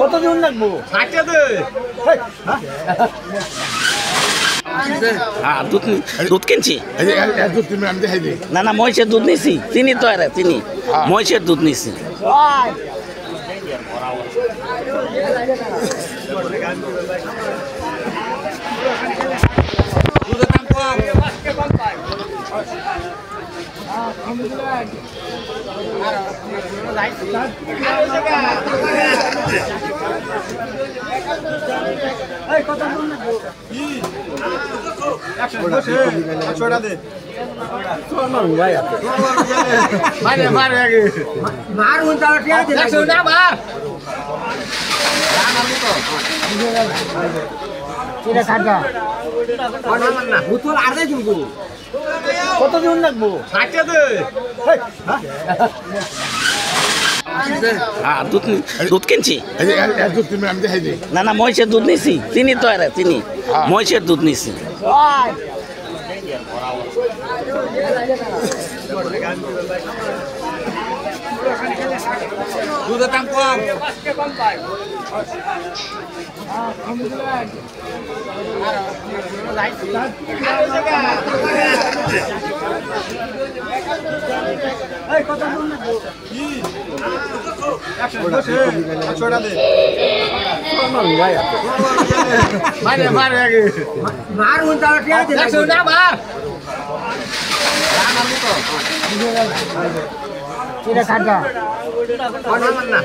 কতজন লাগবো হ্যাঁ দুধ কিনছি না না মহিষের দুধ নিছি তিনি তো আরে তিনি মহিষের দুধ নিছি এটা কাটা বোতল আর দেয় কিন্তু কতজন লাগবো 60 দে দুধ কিনছি না না মহিষের দুধ নিছি চিনি তো আরে চিনি মহিষের দুধ নিছি দুধের দাম কম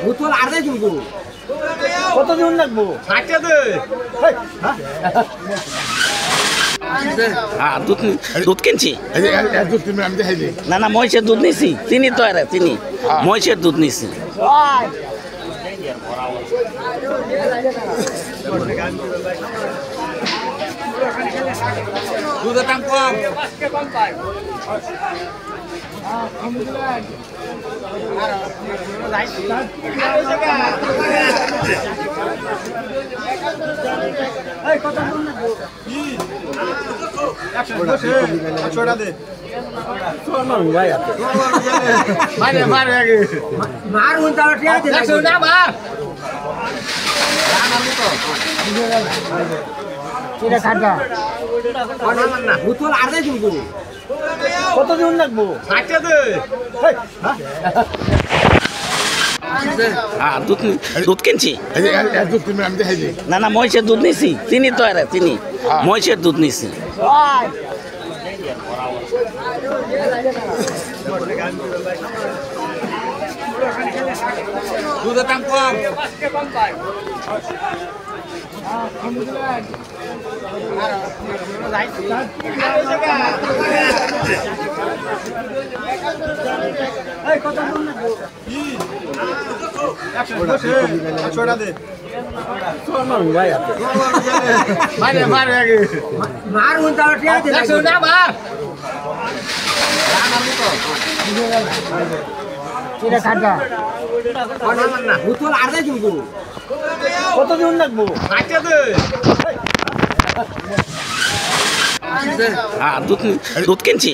বোতল আর দেয় কিন্তু কতজন লাগবো 60 দে দুধ কিনছি না মহিষের দুধ নিছি চিনি তো আরে চিনি মহিষের দুধ নিছি দুধের দাম কম বোতল আর দেয় কিন্তু কতজন লাগবো 60 দে দুধ কিনছি না মহিষের দুধ নিছি চিনি তো আরে চিনি মহিষের দুধ নিছি দুধের দাম কম বোতল আর দেয় কিন্তু কতজন লাগবো 60 দে দুধ কিনছি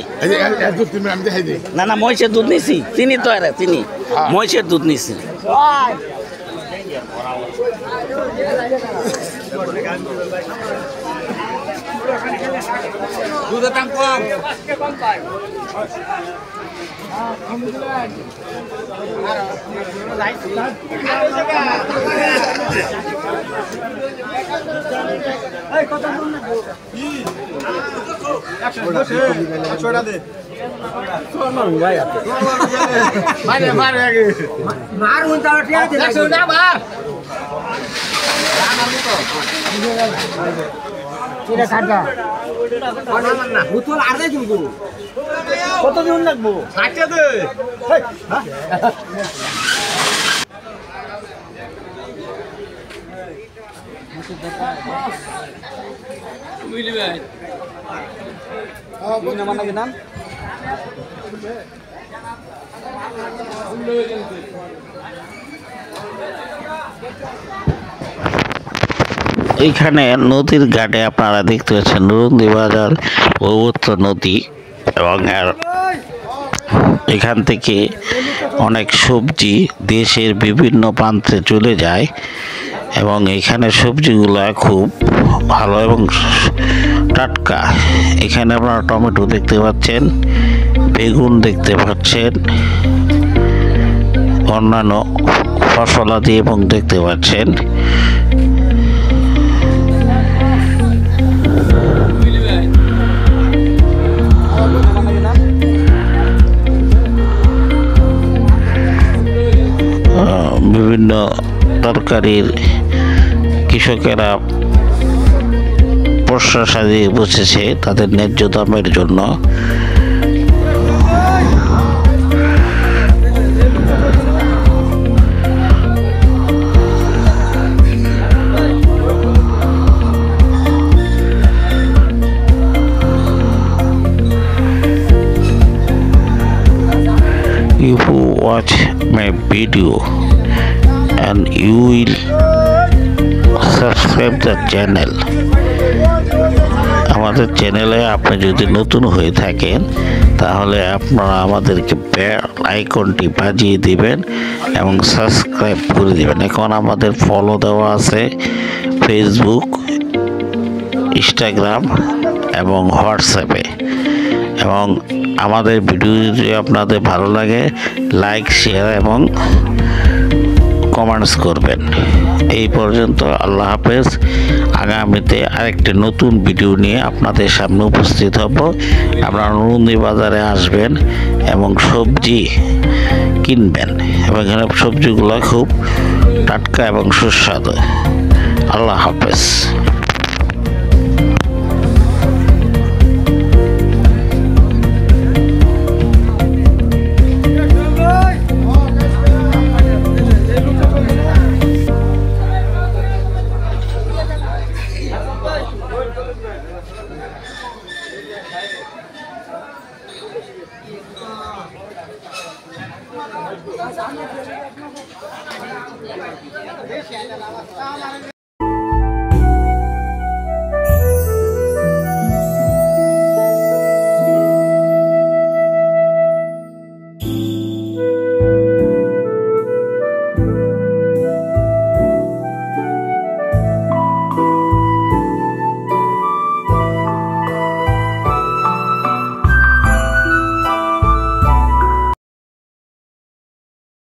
না মহিষের দুধ নিছি চিনি তো আরে চিনি মহিষের দুধ নিছি দুধের দাম কম বোতল আর দেয় কিন্তু কতজন লাগবো 60 দে এইখানে নদীর ঘাটে আপনারা দেখতে পাচ্ছেন নুরুন্দি বাজার ব্রহ্মপুত্র নদী এবং এখান থেকে অনেক সবজি দেশের বিভিন্ন প্রান্তে চলে যায় এবং এখানে সবজিগুলা খুব ভালো এবং টাটকা। এখানে আপনারা টমেটো দেখতে পাচ্ছেন, বেগুন দেখতে পাচ্ছেন, অন্যান্য ফসলাদি এবং দেখতে পাচ্ছেন। বিভিন্ন তরকারির কৃষকেরা পসরা সাজিয়ে বসেছে তাদের ন্যায্য দামের জন্য। you who watch my video and you will subscribe the channel. আমাদের চ্যানেলে আপনি যদি নতুন হয়ে থাকেন তাহলে আপনারা আমাদেরকে বেল আইকনটি বাজিয়ে দিবেন এবং সাবস্ক্রাইব করে দিবেন। এখন আমাদের ফলো দেওয়া আছে ফেসবুক, ইনস্টাগ্রাম এবং হোয়াটসঅ্যাপে। এবং আমাদের ভিডিও যদি আপনাদের ভালো লাগে লাইক, শেয়ার এবং কমেন্টস করবেন। এই পর্যন্ত, আল্লাহ হাফেজ। আগামীতে আরেকটি নতুন ভিডিও নিয়ে আপনাদের সামনে উপস্থিত হব। আপনারা নুরুন্দি বাজারে আসবেন এবং সবজি কিনবেন এবং এখানে সবজিগুলো খুব টাটকা এবং সুস্বাদু। আল্লাহ হাফেজ।